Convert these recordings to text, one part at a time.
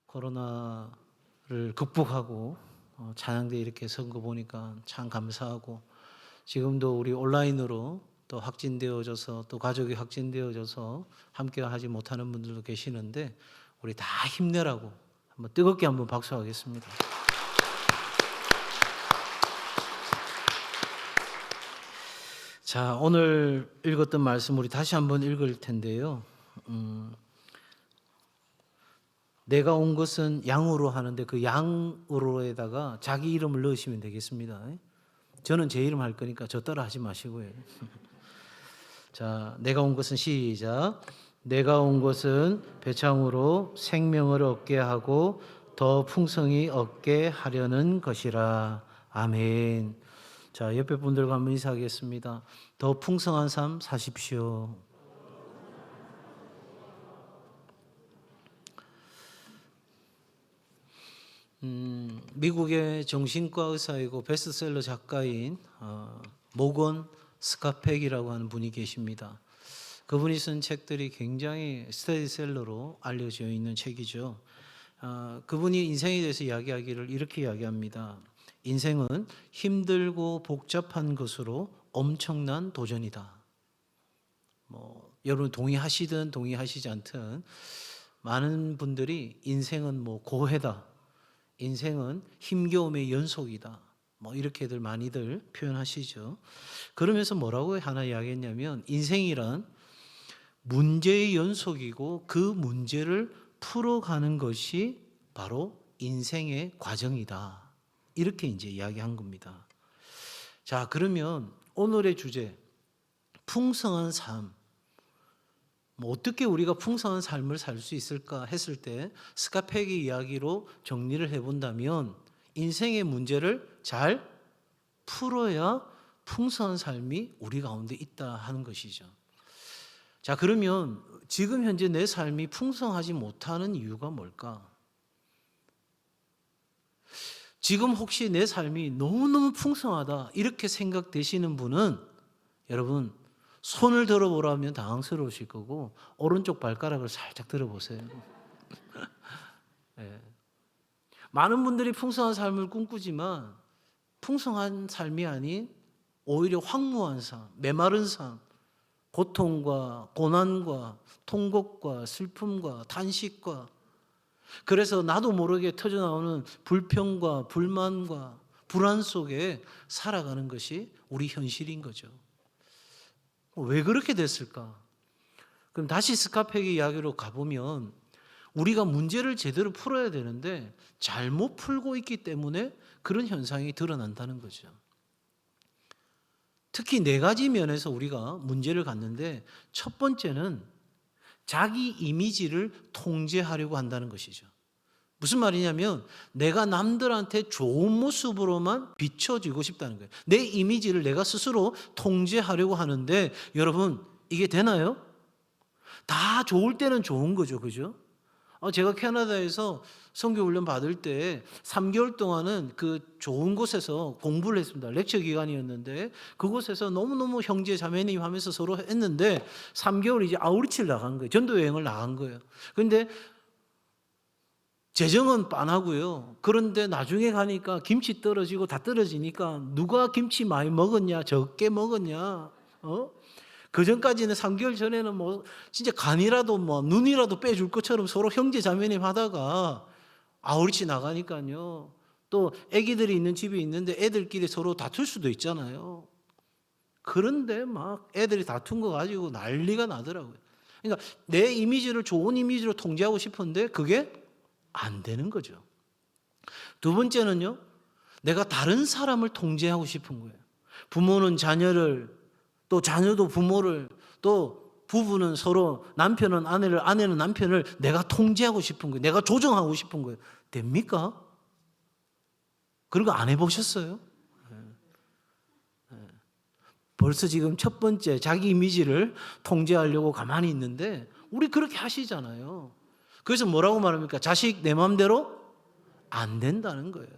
코로나를 극복하고 찬양대 이렇게 선 거 보니까 참 감사하고, 지금도 우리 온라인으로 또 확진되어져서 또 가족이 확진되어져서 함께 하지 못하는 분들도 계시는데 우리 다 힘내라고 한번 뜨겁게 한번 박수하겠습니다. 자, 오늘 읽었던 말씀 우리 다시 한번 읽을 텐데요. 내가 온 것은 양으로 하는데 그 양으로에다가 자기 이름을 넣으시면 되겠습니다. 저는 제 이름 할 거니까 저 따라 하지 마시고요. 자, 내가 온 것은 시작. 내가 온 것은 배창으로 생명을 얻게 하고 더 풍성히 얻게 하려는 것이라. 아멘. 자, 옆에 분들과 한번 인사하겠습니다. 더 풍성한 삶 사십시오. 미국의 정신과 의사이고 베스트셀러 작가인 모건 스카펙이라고 하는 분이 계십니다. 그분이 쓴 책들이 굉장히 스테디셀러로 알려져 있는 책이죠. 그분이 인생에 대해서 이야기하기를 이렇게 이야기합니다. 인생은 힘들고 복잡한 것으로 엄청난 도전이다. 여러분 동의하시든 동의하시지 않든 많은 분들이 인생은 고해다, 인생은 힘겨움의 연속이다, 이렇게들 많이들 표현하시죠. 그러면서 뭐라고 하나 이야기했냐면, 인생이란 문제의 연속이고 그 문제를 풀어가는 것이 바로 인생의 과정이다, 이렇게 이제 이야기한 겁니다. 자, 그러면 오늘의 주제, 풍성한 삶, 어떻게 우리가 풍성한 삶을 살 수 있을까 했을 때 스카펙의 이야기로 정리를 해본다면, 인생의 문제를 잘 풀어야 풍성한 삶이 우리 가운데 있다 하는 것이죠. 자, 그러면 지금 현재 내 삶이 풍성하지 못하는 이유가 뭘까? 지금 혹시 내 삶이 너무너무 풍성하다 이렇게 생각되시는 분은 여러분 손을 들어보라면 당황스러우실 거고 오른쪽 발가락을 살짝 들어보세요. 네. 많은 분들이 풍성한 삶을 꿈꾸지만 풍성한 삶이 아닌 오히려 황무한 삶, 메마른 삶, 고통과 고난과 통곡과 슬픔과 탄식과, 그래서 나도 모르게 터져나오는 불평과 불만과 불안 속에 살아가는 것이 우리 현실인 거죠. 왜 그렇게 됐을까? 그럼 다시 스카펙의 이야기로 가보면, 우리가 문제를 제대로 풀어야 되는데 잘못 풀고 있기 때문에 그런 현상이 드러난다는 거죠. 특히 4가지 면에서 우리가 문제를 갖는데, 첫 번째는 자기 이미지를 통제하려고 한다는 것이죠. 무슨 말이냐면 내가 남들한테 좋은 모습으로만 비춰지고 싶다는 거예요. 내 이미지를 내가 스스로 통제하려고 하는데, 여러분 이게 되나요? 다 좋을 때는 좋은 거죠, 그죠? 제가 캐나다에서 선교훈련 받을 때 3개월 동안은 그 좋은 곳에서 공부를 했습니다. 렉처 기간이었는데 그곳에서 너무너무 형제 자매님 하면서 서로 했는데 3개월 이제 아우리치를 나간 거예요. 전도 여행을 나간 거예요. 그런데 재정은 빤하고요. 그런데 나중에 가니까 김치 떨어지고 다 떨어지니까 누가 김치 많이 먹었냐, 적게 먹었냐, 그 전까지는 3개월 전에는 진짜 간이라도 눈이라도 빼줄 것처럼 서로 형제 자매님 하다가 아우리치 나가니까요. 또 애기들이 있는 집이 있는데 애들끼리 서로 다툴 수도 있잖아요. 그런데 막 애들이 다툰 거 가지고 난리가 나더라고요. 그러니까 내 이미지를 좋은 이미지로 통제하고 싶은데 그게 안 되는 거죠. 두 번째는요, 내가 다른 사람을 통제하고 싶은 거예요. 부모는 자녀를, 또 자녀도 부모를, 또 부부는 서로, 남편은 아내를, 아내는 남편을 내가 통제하고 싶은 거예요. 내가 조정하고 싶은 거예요. 됩니까? 그런 거 안 해보셨어요? 벌써 지금 첫 번째 자기 이미지를 통제하려고 가만히 있는데 우리 그렇게 하시잖아요. 그래서 뭐라고 말합니까? 자식 내 마음대로 안 된다는 거예요.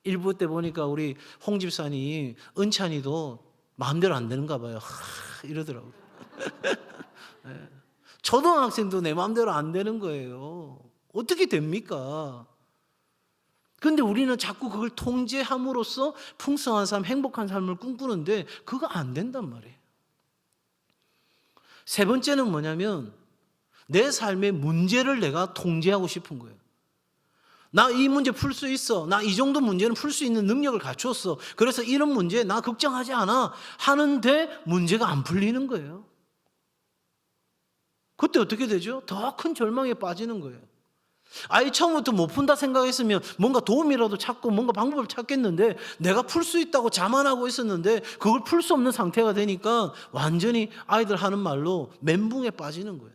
1부 때 보니까 우리 홍 집사님, 은찬이도 마음대로 안 되는가 봐요. 이러더라고요. 네. 초등학생도 내 마음대로 안 되는 거예요. 어떻게 됩니까? 그런데 우리는 자꾸 그걸 통제함으로써 풍성한 삶, 행복한 삶을 꿈꾸는데 그거 안 된단 말이에요. 세 번째는 뭐냐면 내 삶의 문제를 내가 통제하고 싶은 거예요. 나 이 문제 풀 수 있어. 나 이 정도 문제는 풀 수 있는 능력을 갖췄어. 그래서 이런 문제 나 걱정하지 않아. 하는데 문제가 안 풀리는 거예요. 그때 어떻게 되죠? 더 큰 절망에 빠지는 거예요. 아예 처음부터 못 푼다 생각했으면 뭔가 도움이라도 찾고 뭔가 방법을 찾겠는데 내가 풀 수 있다고 자만하고 있었는데 그걸 풀 수 없는 상태가 되니까 완전히 아이들 하는 말로 멘붕에 빠지는 거예요.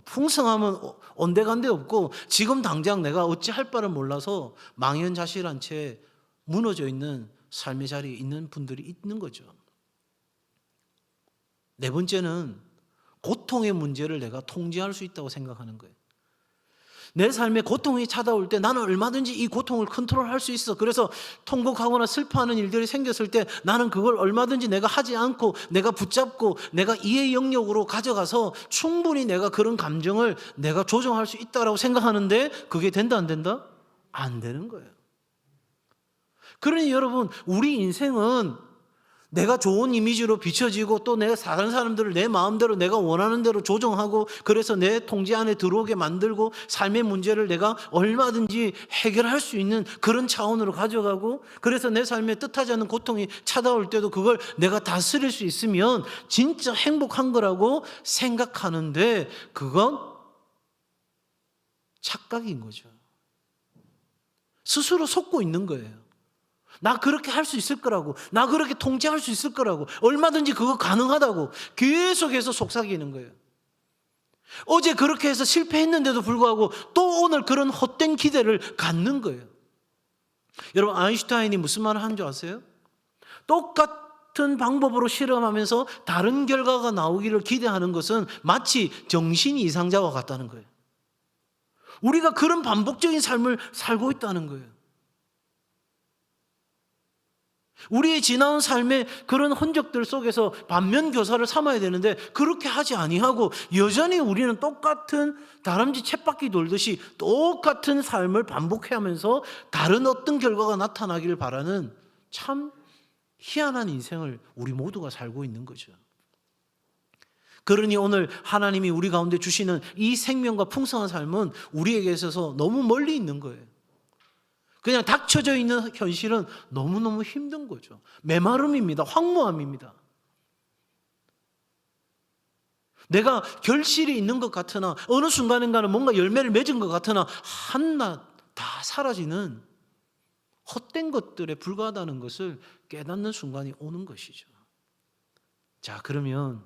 풍성하면 온데간데 없고 지금 당장 내가 어찌할 바를 몰라서 망연자실한 채 무너져 있는 삶의 자리에 있는 분들이 있는 거죠. 네 번째는 고통의 문제를 내가 통제할 수 있다고 생각하는 거예요. 내 삶에 고통이 찾아올 때 나는 얼마든지 이 고통을 컨트롤할 수 있어. 그래서 통곡하거나 슬퍼하는 일들이 생겼을 때 나는 그걸 얼마든지 내가 하지 않고 내가 붙잡고 내가 이해 영역으로 가져가서 충분히 내가 그런 감정을 내가 조정할 수 있다고 생각하는데 그게 된다 안 된다? 안 되는 거예요. 그러니 여러분 우리 인생은 내가 좋은 이미지로 비춰지고 또 내가 다른 사람들을 내 마음대로 내가 원하는 대로 조정하고 그래서 내 통제 안에 들어오게 만들고 삶의 문제를 내가 얼마든지 해결할 수 있는 그런 차원으로 가져가고 그래서 내 삶에 뜻하지 않는 고통이 찾아올 때도 그걸 내가 다스릴 수 있으면 진짜 행복한 거라고 생각하는데 그건 착각인 거죠. 스스로 속고 있는 거예요. 나 그렇게 할 수 있을 거라고, 나 그렇게 통제할 수 있을 거라고, 얼마든지 그거 가능하다고 계속해서 속삭이는 거예요. 어제 그렇게 해서 실패했는데도 불구하고 또 오늘 그런 헛된 기대를 갖는 거예요. 여러분 아인슈타인이 무슨 말을 한 줄 아세요? 똑같은 방법으로 실험하면서 다른 결과가 나오기를 기대하는 것은 마치 정신 이상자와 같다는 거예요. 우리가 그런 반복적인 삶을 살고 있다는 거예요. 우리의 지나온 삶의 그런 흔적들 속에서 반면교사를 삼아야 되는데 그렇게 하지 아니하고 여전히 우리는 똑같은 다람쥐 쳇바퀴 돌듯이 똑같은 삶을 반복하면서 다른 어떤 결과가 나타나기를 바라는 참 희한한 인생을 우리 모두가 살고 있는 거죠. 그러니 오늘 하나님이 우리 가운데 주시는 이 생명과 풍성한 삶은 우리에게 있어서 너무 멀리 있는 거예요. 그냥 닥쳐져 있는 현실은 너무너무 힘든 거죠. 메마름입니다. 황무함입니다. 내가 결실이 있는 것 같으나 어느 순간인가는 뭔가 열매를 맺은 것 같으나 한낱 다 사라지는 헛된 것들에 불과하다는 것을 깨닫는 순간이 오는 것이죠. 자, 그러면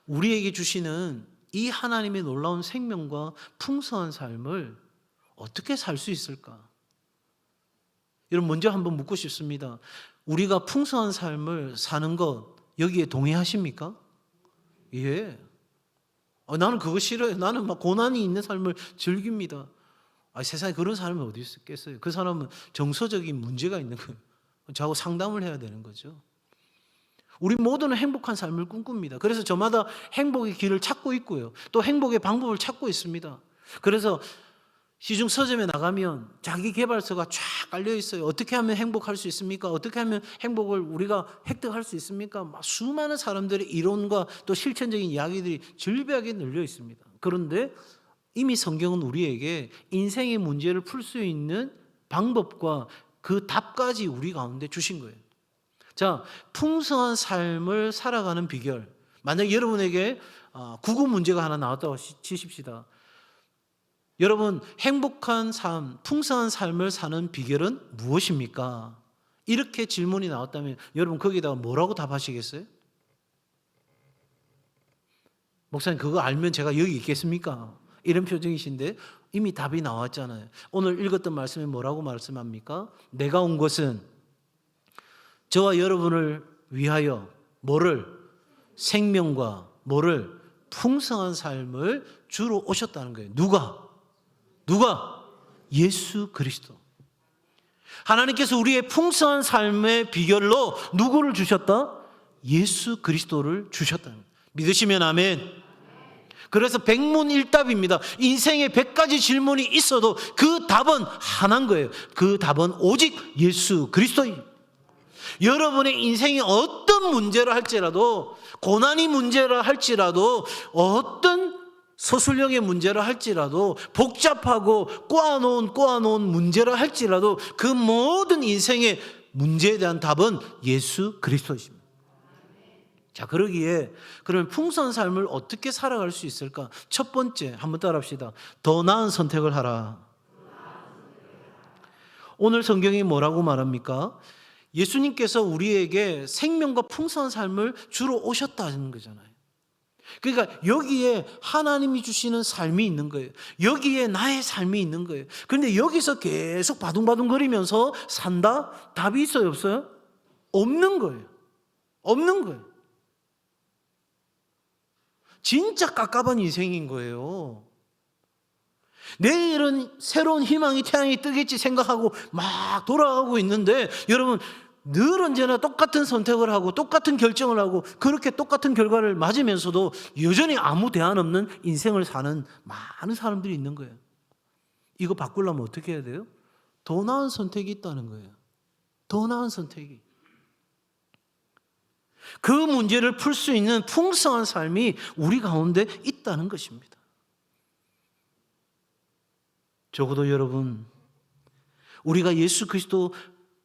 우리에게 주시는 이 하나님의 놀라운 생명과 풍성한 삶을 어떻게 살 수 있을까? 여러분 먼저 한번 묻고 싶습니다. 우리가 풍성한 삶을 사는 것 여기에 동의하십니까? 예. 나는 그거 싫어요. 나는 막 고난이 있는 삶을 즐깁니다. 세상에 그런 사람이 어디 있겠어요? 그 사람은 정서적인 문제가 있는 거예요. 저하고 상담을 해야 되는 거죠. 우리 모두는 행복한 삶을 꿈꿉니다. 그래서 저마다 행복의 길을 찾고 있고요. 또 행복의 방법을 찾고 있습니다. 그래서 시중 서점에 나가면 자기 개발서가 쫙 깔려 있어요. 어떻게 하면 행복할 수 있습니까? 어떻게 하면 행복을 우리가 획득할 수 있습니까? 막 수많은 사람들의 이론과 또 실천적인 이야기들이 즐비하게 늘려 있습니다. 그런데 이미 성경은 우리에게 인생의 문제를 풀 수 있는 방법과 그 답까지 우리 가운데 주신 거예요. 자, 풍성한 삶을 살아가는 비결. 만약 여러분에게 국어 문제가 하나 나왔다고 치십시다. 여러분 행복한 삶, 풍성한 삶을 사는 비결은 무엇입니까? 이렇게 질문이 나왔다면 여러분 거기다가 뭐라고 답하시겠어요? 목사님 그거 알면 제가 여기 있겠습니까? 이런 표정이신데 이미 답이 나왔잖아요. 오늘 읽었던 말씀에 뭐라고 말씀합니까? 내가 온 것은 저와 여러분을 위하여 뭐를? 생명과 뭐를? 풍성한 삶을 주로 오셨다는 거예요. 누가? 예수 그리스도. 하나님께서 우리의 풍성한 삶의 비결로 누구를 주셨다? 예수 그리스도를 주셨다. 믿으시면 아멘. 그래서 백문일답입니다. 인생에 100가지 질문이 있어도 그 답은 하나인 거예요. 그 답은 오직 예수 그리스도입니다. 여러분의 인생이 어떤 문제라 할지라도, 고난이 문제라 할지라도, 어떤 서술형의 문제라 할지라도, 복잡하고 꼬아놓은 문제라 할지라도 그 모든 인생의 문제에 대한 답은 예수 그리스도이십니다. 자, 그러기에 그러면 풍성한 삶을 어떻게 살아갈 수 있을까? 첫 번째, 한번 따라합시다. 더 나은 선택을 하라. 오늘 성경이 뭐라고 말합니까? 예수님께서 우리에게 생명과 풍성한 삶을 주러 오셨다는 거잖아요. 그러니까 여기에 하나님이 주시는 삶이 있는 거예요. 여기에 나의 삶이 있는 거예요. 그런데 여기서 계속 바둥바둥거리면서 산다? 답이 있어요, 없어요? 없는 거예요. 없는 거예요. 진짜 깝깝한 인생인 거예요. 내일은 새로운 희망이 태양이 뜨겠지 생각하고 막 돌아가고 있는데, 여러분 늘 언제나 똑같은 선택을 하고 똑같은 결정을 하고 그렇게 똑같은 결과를 맞으면서도 여전히 아무 대안 없는 인생을 사는 많은 사람들이 있는 거예요. 이거 바꾸려면 어떻게 해야 돼요? 더 나은 선택이 있다는 거예요. 더 나은 선택이. 그 문제를 풀 수 있는 풍성한 삶이 우리 가운데 있다는 것입니다. 적어도 여러분, 우리가 예수 그리스도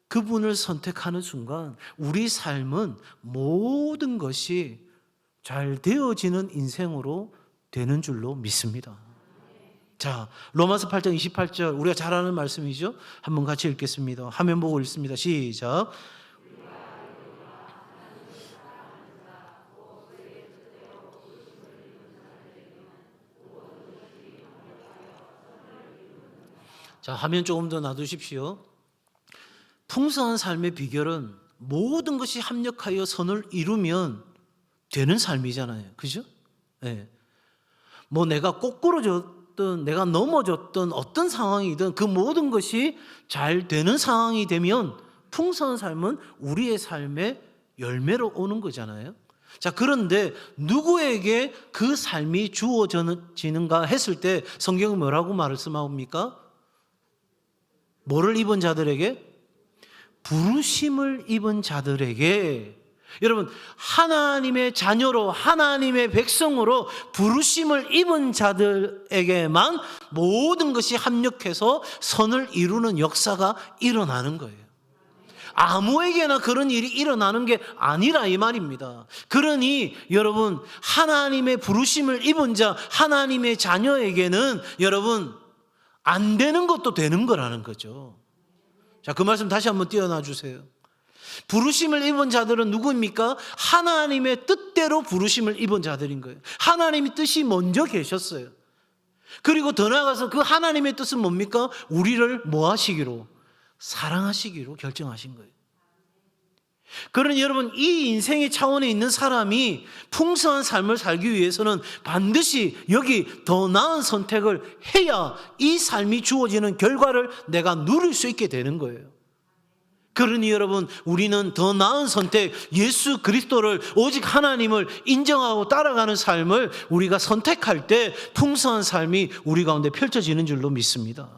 그분을 선택하는 순간 우리 삶은 모든 것이 잘 되어지는 인생으로 되는 줄로 믿습니다. 자, 로마서 8장 28절, 우리가 잘 아는 말씀이죠. 한번 같이 읽겠습니다. 화면 보고 읽습니다. 시작. 자, 화면 조금 더 놔두십시오. 풍성한 삶의 비결은 모든 것이 합력하여 선을 이루면 되는 삶이잖아요. 그죠? 네. 뭐 내가 꼬꾸러졌든 내가 넘어졌든 어떤 상황이든 그 모든 것이 잘 되는 상황이 되면 풍성한 삶은 우리의 삶의 열매로 오는 거잖아요. 자, 그런데 누구에게 그 삶이 주어지는가 했을 때 성경은 뭐라고 말씀합니까? 뭐를 입은 자들에게? 부르심을 입은 자들에게. 여러분, 하나님의 자녀로, 하나님의 백성으로 부르심을 입은 자들에게만 모든 것이 합력해서 선을 이루는 역사가 일어나는 거예요. 아무에게나 그런 일이 일어나는 게 아니라 이 말입니다. 그러니 여러분, 하나님의 부르심을 입은 자, 하나님의 자녀에게는 여러분 안 되는 것도 되는 거라는 거죠. 자, 그 말씀 다시 한번 띄워놔 주세요. 부르심을 입은 자들은 누구입니까? 하나님의 뜻대로 부르심을 입은 자들인 거예요. 하나님의 뜻이 먼저 계셨어요. 그리고 더 나아가서 그 하나님의 뜻은 뭡니까? 우리를 뭐 하시기로? 사랑하시기로 결정하신 거예요. 그러니 여러분, 이 인생의 차원에 있는 사람이 풍성한 삶을 살기 위해서는 반드시 여기 더 나은 선택을 해야 이 삶이 주어지는 결과를 내가 누릴 수 있게 되는 거예요. 그러니 여러분, 우리는 더 나은 선택, 예수 그리스도를, 오직 하나님을 인정하고 따라가는 삶을 우리가 선택할 때 풍성한 삶이 우리 가운데 펼쳐지는 줄로 믿습니다.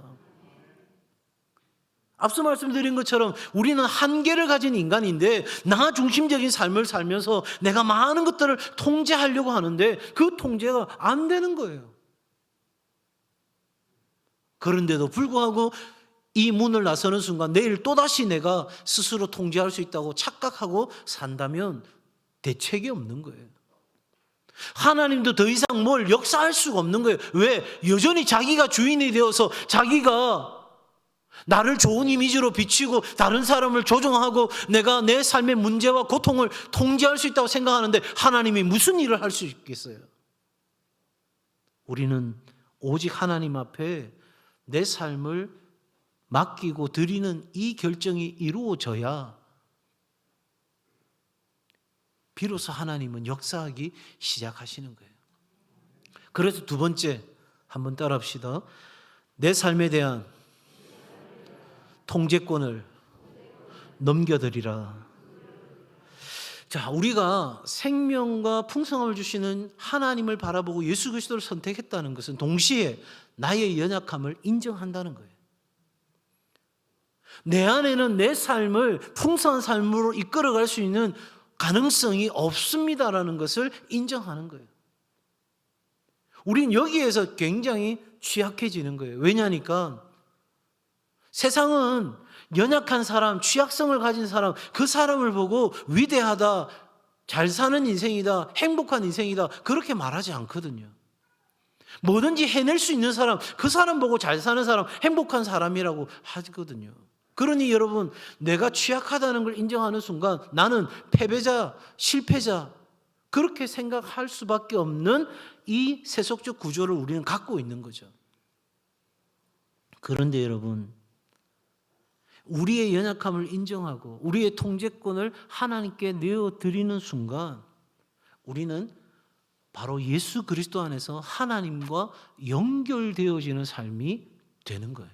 앞서 말씀드린 것처럼 우리는 한계를 가진 인간인데 나 중심적인 삶을 살면서 내가 많은 것들을 통제하려고 하는데 그 통제가 안 되는 거예요. 그런데도 불구하고 이 문을 나서는 순간 내일 또다시 내가 스스로 통제할 수 있다고 착각하고 산다면 대책이 없는 거예요. 하나님도 더 이상 뭘 역사할 수가 없는 거예요. 왜? 여전히 자기가 주인이 되어서 자기가 나를 좋은 이미지로 비치고 다른 사람을 조종하고 내가 내 삶의 문제와 고통을 통제할 수 있다고 생각하는데 하나님이 무슨 일을 할 수 있겠어요? 우리는 오직 하나님 앞에 내 삶을 맡기고 드리는 이 결정이 이루어져야 비로소 하나님은 역사하기 시작하시는 거예요. 그래서 두 번째, 한번 따라합시다. 내 삶에 대한 통제권을 넘겨드리라. 자, 우리가 생명과 풍성함을 주시는 하나님을 바라보고 예수 그리스도를 선택했다는 것은 동시에 나의 연약함을 인정한다는 거예요. 내 안에는 내 삶을 풍성한 삶으로 이끌어갈 수 있는 가능성이 없습니다라는 것을 인정하는 거예요. 우린 여기에서 굉장히 취약해지는 거예요. 왜냐니까 세상은 연약한 사람, 취약성을 가진 사람, 그 사람을 보고 위대하다, 잘 사는 인생이다, 행복한 인생이다, 그렇게 말하지 않거든요. 뭐든지 해낼 수 있는 사람, 그 사람 보고 잘 사는 사람, 행복한 사람이라고 하거든요. 그러니 여러분, 내가 취약하다는 걸 인정하는 순간 나는 패배자, 실패자, 그렇게 생각할 수밖에 없는 이 세속적 구조를 우리는 갖고 있는 거죠. 그런데 여러분, 우리의 연약함을 인정하고 우리의 통제권을 하나님께 내어드리는 순간 우리는 바로 예수 그리스도 안에서 하나님과 연결되어지는 삶이 되는 거예요.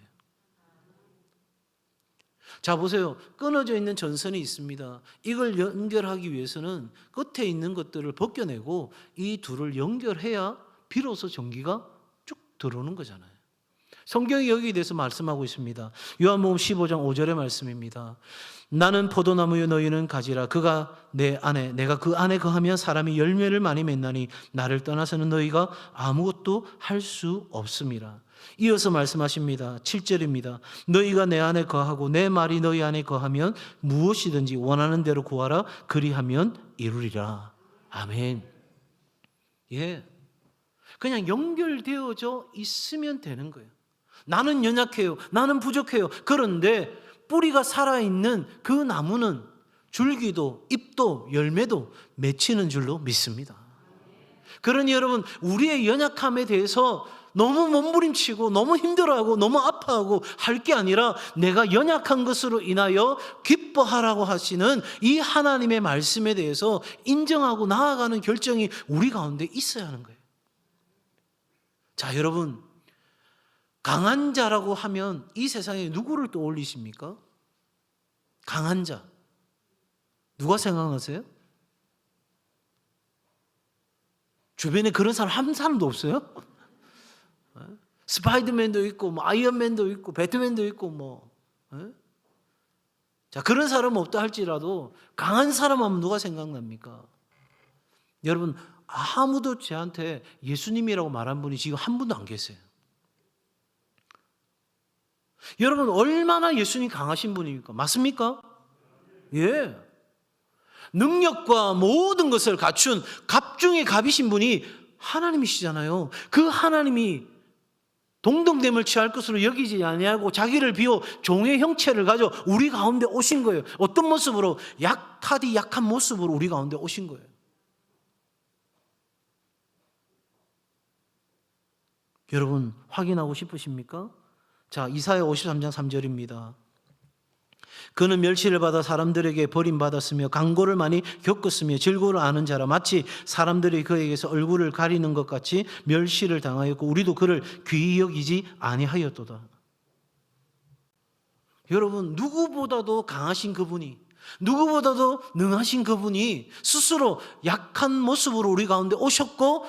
자, 보세요. 끊어져 있는 전선이 있습니다. 이걸 연결하기 위해서는 끝에 있는 것들을 벗겨내고 이 둘을 연결해야 비로소 전기가 쭉 들어오는 거잖아요. 성경이 여기에 대해서 말씀하고 있습니다. 요한복음 15장 5절의 말씀입니다. 나는 포도나무요 너희는 가지라. 그가 내 안에 내가 그 안에 거하면 사람이 열매를 많이 맺나니 나를 떠나서는 너희가 아무것도 할 수 없음이라. 이어서 말씀하십니다. 7절입니다. 너희가 내 안에 거하고 내 말이 너희 안에 거하면 무엇이든지 원하는 대로 구하라. 그리하면 이루리라. 아멘. 예, 그냥 연결되어져 있으면 되는 거예요. 나는 연약해요. 나는 부족해요. 그런데 뿌리가 살아있는 그 나무는 줄기도 잎도 열매도 맺히는 줄로 믿습니다. 그러니 여러분, 우리의 연약함에 대해서 너무 몸부림치고 너무 힘들어하고 너무 아파하고 할 게 아니라 내가 연약한 것으로 인하여 기뻐하라고 하시는 이 하나님의 말씀에 대해서 인정하고 나아가는 결정이 우리 가운데 있어야 하는 거예요. 자, 여러분, 강한 자라고 하면 이 세상에 누구를 떠올리십니까? 강한 자. 누가 생각나세요? 주변에 그런 사람 한 사람도 없어요? 스파이더맨도 있고, 뭐 아이언맨도 있고, 배트맨도 있고, 뭐. 자, 그런 사람 없다 할지라도 강한 사람 하면 누가 생각납니까? 여러분, 아무도 저한테 예수님이라고 말한 분이 지금 한 분도 안 계세요. 여러분, 얼마나 예수님 강하신 분입니까? 맞습니까? 예. 능력과 모든 것을 갖춘 갑 중의 갑이신 분이 하나님이시잖아요. 그 하나님이 동등됨을 취할 것으로 여기지 아니하고 자기를 비워 종의 형체를 가져 우리 가운데 오신 거예요. 어떤 모습으로? 약하디 약한 모습으로 우리 가운데 오신 거예요. 여러분, 확인하고 싶으십니까? 자, 이사야 53장 3절입니다. 그는 멸시를 받아 사람들에게 버림받았으며 강고를 많이 겪었으며 질고를 아는 자라. 마치 사람들이 그에게서 얼굴을 가리는 것 같이 멸시를 당하였고 우리도 그를 귀히 여기지 아니하였도다. 여러분, 누구보다도 강하신 그분이, 누구보다도 능하신 그분이 스스로 약한 모습으로 우리 가운데 오셨고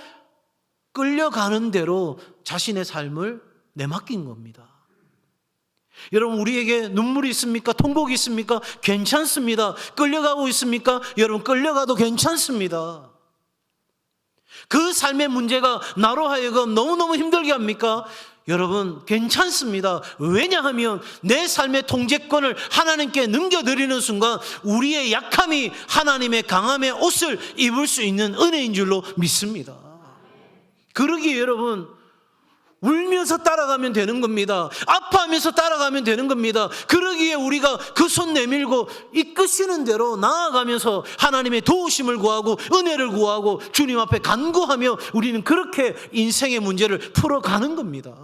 끌려가는 대로 자신의 삶을 내맡긴 겁니다. 여러분, 우리에게 눈물이 있습니까? 통곡이 있습니까? 괜찮습니다. 끌려가고 있습니까? 여러분, 끌려가도 괜찮습니다. 그 삶의 문제가 나로 하여금 너무너무 힘들게 합니까? 여러분, 괜찮습니다. 왜냐하면 내 삶의 통제권을 하나님께 넘겨드리는 순간 우리의 약함이 하나님의 강함의 옷을 입을 수 있는 은혜인 줄로 믿습니다. 그러기에 여러분, 울면서 따라가면 되는 겁니다. 아파하면서 따라가면 되는 겁니다. 그러기에 우리가 그 손 내밀고 이끄시는 대로 나아가면서 하나님의 도우심을 구하고 은혜를 구하고 주님 앞에 간구하며 우리는 그렇게 인생의 문제를 풀어가는 겁니다.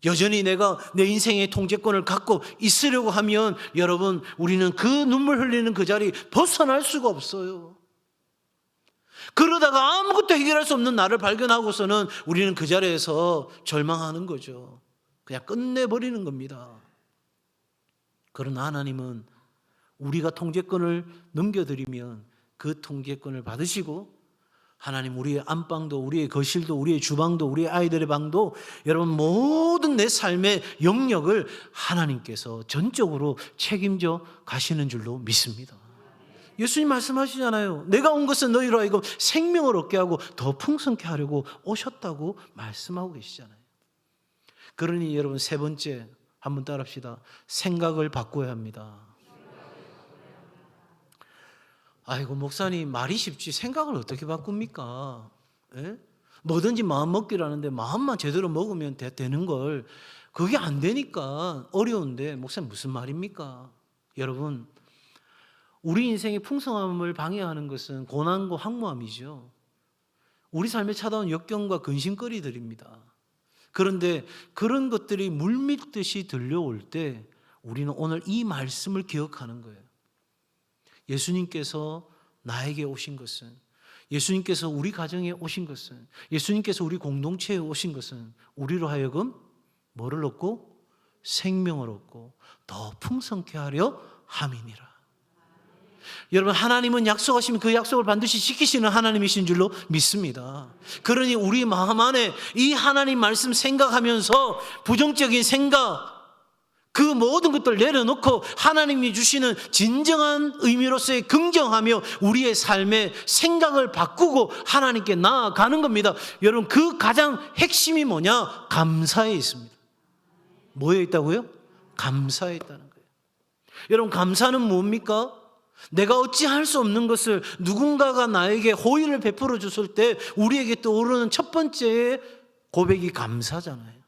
여전히 내가 내 인생의 통제권을 갖고 있으려고 하면 여러분, 우리는 그 눈물 흘리는 그 자리 벗어날 수가 없어요. 그러다가 아무것도 해결할 수 없는 나를 발견하고서는 우리는 그 자리에서 절망하는 거죠. 그냥 끝내버리는 겁니다. 그러나 하나님은 우리가 통제권을 넘겨드리면 그 통제권을 받으시고 하나님 우리의 안방도 우리의 거실도 우리의 주방도 우리의 아이들의 방도 여러분 모든 내 삶의 영역을 하나님께서 전적으로 책임져 가시는 줄로 믿습니다. 예수님 말씀하시잖아요. 내가 온 것은 너희로 하여금 생명을 얻게 하고 더 풍성케 하려고 오셨다고 말씀하고 계시잖아요. 그러니 여러분 세 번째 한번 따라합시다. 생각을 바꿔야 합니다. 아이고 목사님 말이 쉽지 생각을 어떻게 바꿉니까? 예? 뭐든지 마음 먹기라는데 마음만 제대로 먹으면 되는 걸 그게 안 되니까 어려운데 목사님 무슨 말입니까? 여러분 우리 인생의 풍성함을 방해하는 것은 고난과 황무함이죠. 우리 삶에 찾아온 역경과 근심거리들입니다. 그런데 그런 것들이 물밀듯이 들려올 때 우리는 오늘 이 말씀을 기억하는 거예요. 예수님께서 나에게 오신 것은, 예수님께서 우리 가정에 오신 것은, 예수님께서 우리 공동체에 오신 것은 우리로 하여금 뭐를 얻고? 생명을 얻고 더 풍성케 하려 함이니라. 여러분 하나님은 약속하시면 그 약속을 반드시 지키시는 하나님이신 줄로 믿습니다. 그러니 우리 마음 안에 이 하나님 말씀 생각하면서 부정적인 생각 그 모든 것들 내려놓고 하나님이 주시는 진정한 의미로서의 긍정하며 우리의 삶의 생각을 바꾸고 하나님께 나아가는 겁니다. 여러분 그 가장 핵심이 뭐냐? 감사에 있습니다. 뭐에 있다고요? 감사에 있다는 거예요. 여러분 감사는 뭡니까? 내가 어찌할 수 없는 것을 누군가가 나에게 호의를 베풀어 줬을 때 우리에게 떠오르는 첫 번째 고백이 감사잖아요.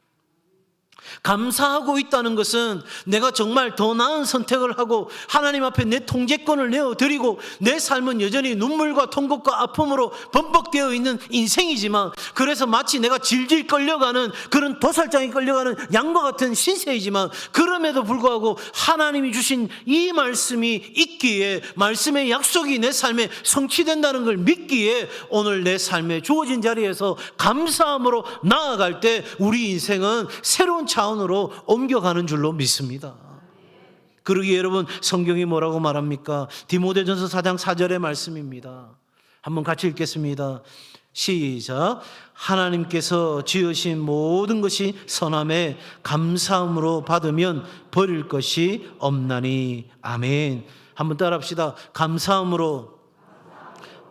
감사하고 있다는 것은 내가 정말 더 나은 선택을 하고 하나님 앞에 내 통제권을 내어드리고 내 삶은 여전히 눈물과 통곡과 아픔으로 범벅되어 있는 인생이지만 그래서 마치 내가 질질 끌려가는 그런 도살장에 끌려가는 양과 같은 신세이지만 그럼에도 불구하고 하나님이 주신 이 말씀이 있기에 말씀의 약속이 내 삶에 성취된다는 걸 믿기에 오늘 내 삶에 주어진 자리에서 감사함으로 나아갈 때 우리 인생은 새로운 차원으로 옮겨가는 줄로 믿습니다. 그러기에 여러분 성경이 뭐라고 말합니까? 디모데전서 4장 4절의 말씀입니다. 한번 같이 읽겠습니다. 시작. 하나님께서 지으신 모든 것이 선함에 감사함으로 받으면 버릴 것이 없나니. 아멘. 한번 따라합시다. 감사함으로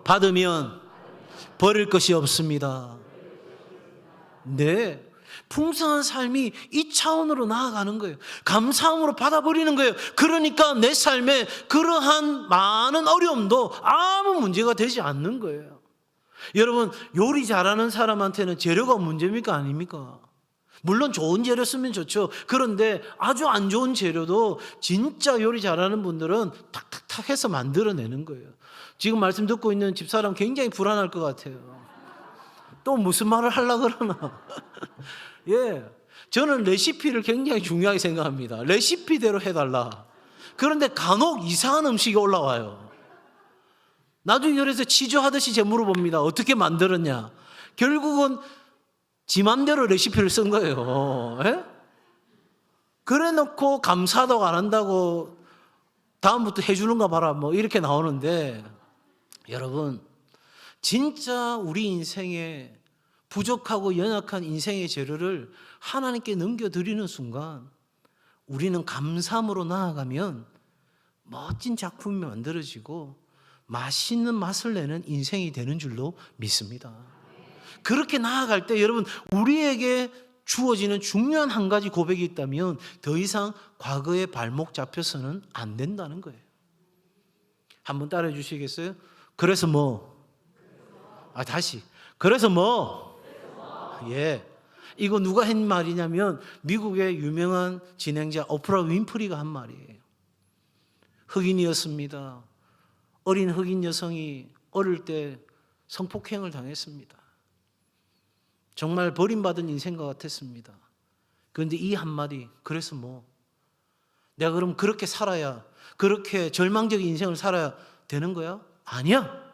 받으면 버릴 것이 없습니다. 네. 풍성한 삶이 이 차원으로 나아가는 거예요. 감사함으로 받아버리는 거예요. 그러니까 내 삶에 그러한 많은 어려움도 아무 문제가 되지 않는 거예요. 여러분 요리 잘하는 사람한테는 재료가 문제입니까? 아닙니까? 물론 좋은 재료 쓰면 좋죠. 그런데 아주 안 좋은 재료도 진짜 요리 잘하는 분들은 탁탁탁 해서 만들어내는 거예요. 지금 말씀 듣고 있는 집사람 굉장히 불안할 것 같아요. 또 무슨 말을 하려고 그러나. 예, 저는 레시피를 굉장히 중요하게 생각합니다. 레시피대로 해달라. 그런데 간혹 이상한 음식이 올라와요. 나중에 그래서 취조하듯이 제 물어봅니다. 어떻게 만들었냐? 결국은 지 맘대로 레시피를 쓴 거예요. 예? 그래 놓고 감사하다고 안 한다고 다음부터 해주는가 봐라 뭐 이렇게 나오는데 여러분 진짜 우리 인생에 부족하고 연약한 인생의 재료를 하나님께 넘겨드리는 순간 우리는 감사함으로 나아가면 멋진 작품이 만들어지고 맛있는 맛을 내는 인생이 되는 줄로 믿습니다. 그렇게 나아갈 때 여러분 우리에게 주어지는 중요한 한 가지 고백이 있다면 더 이상 과거에 발목 잡혀서는 안 된다는 거예요. 한번 따라해 주시겠어요? 그래서 뭐? 다시. 그래서 뭐? 예. 이거 누가 한 말이냐면 미국의 유명한 진행자 오프라 윈프리가 한 말이에요. 흑인이었습니다. 어린 흑인 여성이 어릴 때 성폭행을 당했습니다. 정말 버림받은 인생과 같았습니다. 그런데 이 한마디, 그래서 뭐? 내가 그럼 그렇게 살아야, 그렇게 절망적인 인생을 살아야 되는 거야? 아니야.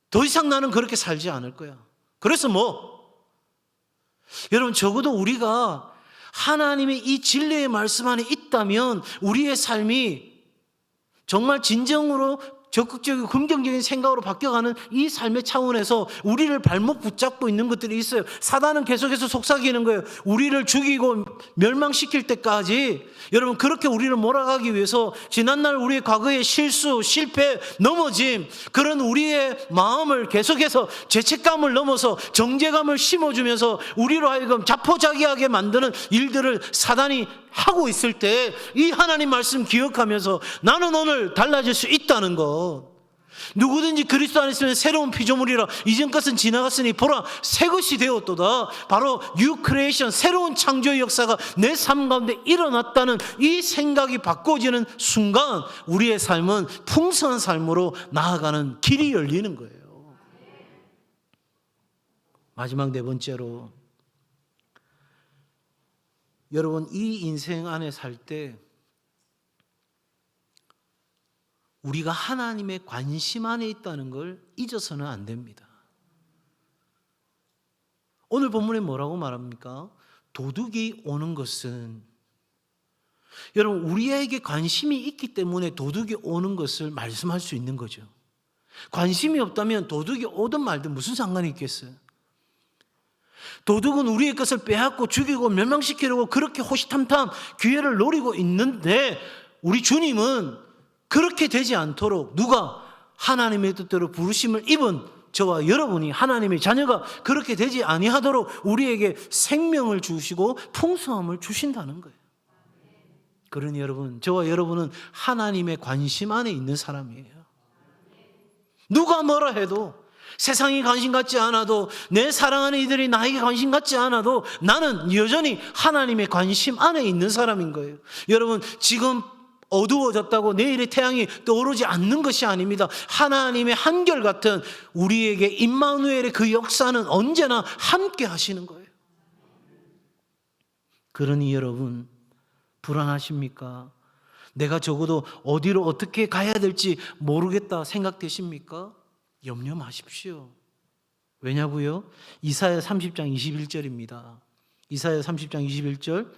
더 이상 나는 그렇게 살지 않을 거야. 그래서 뭐? 여러분 적어도 우리가 하나님의 이 진리의 말씀 안에 있다면 우리의 삶이 정말 진정으로 적극적이고 긍정적인 생각으로 바뀌어가는 이 삶의 차원에서 우리를 발목 붙잡고 있는 것들이 있어요. 사단은 계속해서 속삭이는 거예요. 우리를 죽이고 멸망시킬 때까지. 여러분, 그렇게 우리를 몰아가기 위해서 지난날 우리의 과거의 실수, 실패, 넘어짐, 그런 우리의 마음을 계속해서 죄책감을 넘어서 정죄감을 심어주면서 우리로 하여금 자포자기하게 만드는 일들을 사단이 하고 있을 때 이 하나님 말씀 기억하면서 나는 오늘 달라질 수 있다는 것. 누구든지 그리스도 안에 있으면 새로운 피조물이라 이전 것은 지나갔으니 보라 새 것이 되었도다. 바로 뉴 크리에이션, 새로운 창조의 역사가 내 삶 가운데 일어났다는 이 생각이 바꿔지는 순간 우리의 삶은 풍성한 삶으로 나아가는 길이 열리는 거예요. 마지막 네 번째로, 여러분, 이 인생 안에 살 때 우리가 하나님의 관심 안에 있다는 걸 잊어서는 안 됩니다. 오늘 본문에 뭐라고 말합니까? 도둑이 오는 것은, 여러분, 우리에게 관심이 있기 때문에 도둑이 오는 것을 말씀할 수 있는 거죠. 관심이 없다면 도둑이 오든 말든 무슨 상관이 있겠어요? 도둑은 우리의 것을 빼앗고 죽이고 멸망시키려고 그렇게 호시탐탐 기회를 노리고 있는데 우리 주님은 그렇게 되지 않도록, 누가 하나님의 뜻대로 부르심을 입은 저와 여러분이, 하나님의 자녀가 그렇게 되지 아니하도록 우리에게 생명을 주시고 풍성함을 주신다는 거예요. 그러니 여러분, 저와 여러분은 하나님의 관심 안에 있는 사람이에요. 누가 뭐라 해도, 세상이 관심 갖지 않아도, 내 사랑하는 이들이 나에게 관심 갖지 않아도 나는 여전히 하나님의 관심 안에 있는 사람인 거예요. 여러분, 지금 어두워졌다고 내일의 태양이 떠오르지 않는 것이 아닙니다. 하나님의 한결같은 우리에게 임마누엘의 그 역사는 언제나 함께 하시는 거예요. 그러니 여러분, 불안하십니까? 내가 적어도 어디로 어떻게 가야 될지 모르겠다 생각되십니까? 염려 마십시오. 왜냐고요? 이사야 30장 21절입니다. 이사야 30장 21절,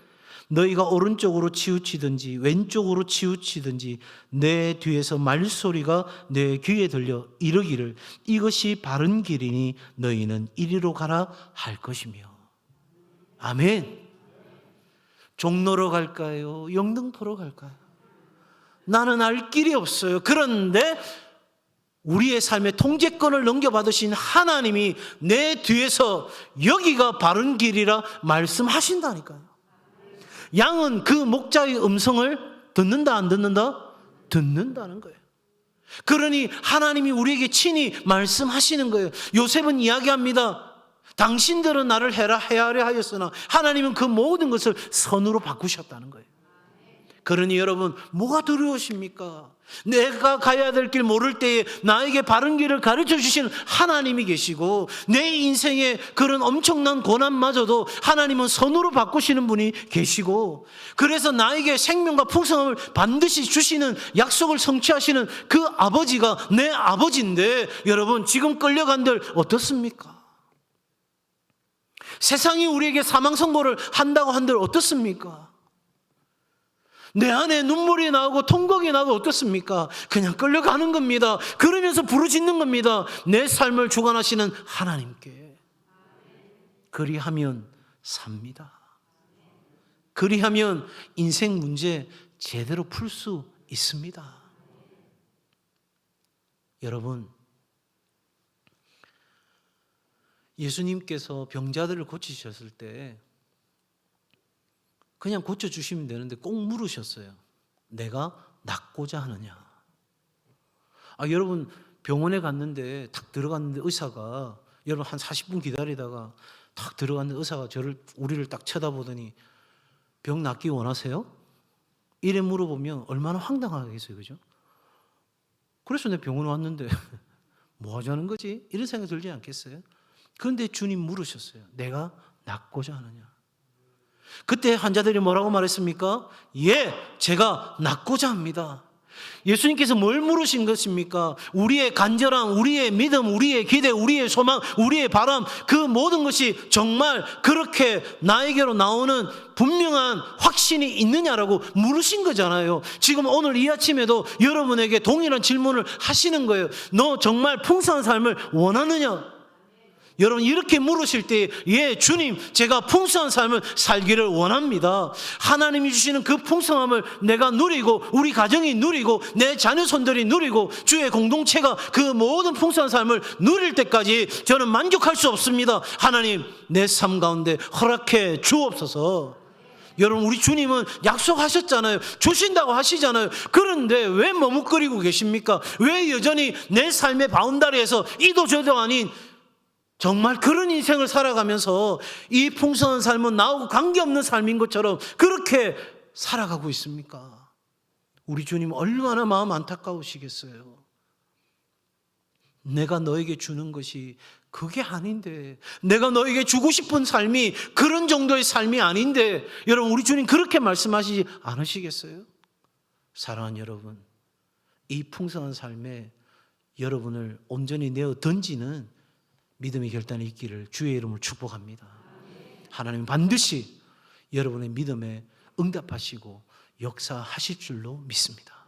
너희가 오른쪽으로 치우치든지 왼쪽으로 치우치든지 내 뒤에서 말소리가 내 귀에 들려 이르기를 이것이 바른 길이니 너희는 이리로 가라 할 것이며. 아멘. 종로로 갈까요? 영등포로 갈까요? 나는 알 길이 없어요. 그런데 우리의 삶의 통제권을 넘겨받으신 하나님이 내 뒤에서 여기가 바른 길이라 말씀하신다니까요. 양은 그 목자의 음성을 듣는다, 안 듣는다? 듣는다는 거예요. 그러니 하나님이 우리에게 친히 말씀하시는 거예요. 요셉은 이야기합니다. 당신들은 나를 해하려 하였으나 하나님은 그 모든 것을 선으로 바꾸셨다는 거예요. 그러니 여러분, 뭐가 두려우십니까? 내가 가야 될 길 모를 때에 나에게 바른 길을 가르쳐 주시는 하나님이 계시고, 내 인생의 그런 엄청난 고난마저도 하나님은 선으로 바꾸시는 분이 계시고, 그래서 나에게 생명과 풍성함을 반드시 주시는 약속을 성취하시는 그 아버지가 내 아버지인데, 여러분, 지금 끌려간들 어떻습니까? 세상이 우리에게 사망 선고를 한다고 한들 어떻습니까? 내 안에 눈물이 나오고 통곡이 나고 어떻습니까? 그냥 끌려가는 겁니다. 그러면서 부르짖는 겁니다. 내 삶을 주관하시는 하나님께. 그리하면 삽니다. 그리하면 인생 문제 제대로 풀 수 있습니다. 여러분, 예수님께서 병자들을 고치셨을 때 그냥 고쳐주시면 되는데 꼭 물으셨어요. 내가 낫고자 하느냐? 여러분, 병원에 갔는데 탁 들어갔는데 의사가, 여러분 한 40분 기다리다가 탁 들어갔는데 의사가 우리를 딱 쳐다보더니 병 낫기 원하세요? 이래 물어보면 얼마나 황당하겠어요, 그죠? 그래서 내 병원 왔는데 뭐 하자는 거지? 이런 생각 들지 않겠어요? 그런데 주님 물으셨어요. 내가 낫고자 하느냐? 그때 환자들이 뭐라고 말했습니까? 예, 제가 낫고자 합니다. 예수님께서 뭘 물으신 것입니까? 우리의 간절함, 우리의 믿음, 우리의 기대, 우리의 소망, 우리의 바람, 그 모든 것이 정말 그렇게 나에게로 나오는 분명한 확신이 있느냐라고 물으신 거잖아요. 지금 오늘 이 아침에도 여러분에게 동일한 질문을 하시는 거예요. 너 정말 풍성한 삶을 원하느냐? 여러분 이렇게 물으실 때, 예, 주님, 제가 풍성한 삶을 살기를 원합니다. 하나님이 주시는 그 풍성함을 내가 누리고, 우리 가정이 누리고, 내 자녀손들이 누리고, 주의 공동체가 그 모든 풍성한 삶을 누릴 때까지 저는 만족할 수 없습니다. 하나님, 내 삶 가운데 허락해 주옵소서. 여러분, 우리 주님은 약속하셨잖아요. 주신다고 하시잖아요. 그런데 왜 머뭇거리고 계십니까? 왜 여전히 내 삶의 바운다리에서 이도 저도 아닌 정말 그런 인생을 살아가면서 이 풍성한 삶은 나하고 관계없는 삶인 것처럼 그렇게 살아가고 있습니까? 우리 주님 얼마나 마음 안타까우시겠어요. 내가 너에게 주는 것이 그게 아닌데, 내가 너에게 주고 싶은 삶이 그런 정도의 삶이 아닌데, 여러분 우리 주님 그렇게 말씀하시지 않으시겠어요? 사랑하는 여러분, 이 풍성한 삶에 여러분을 온전히 내어 던지는 믿음의 결단이 있기를 주의 이름으로 축복합니다. 하나님은 반드시 여러분의 믿음에 응답하시고 역사하실 줄로 믿습니다.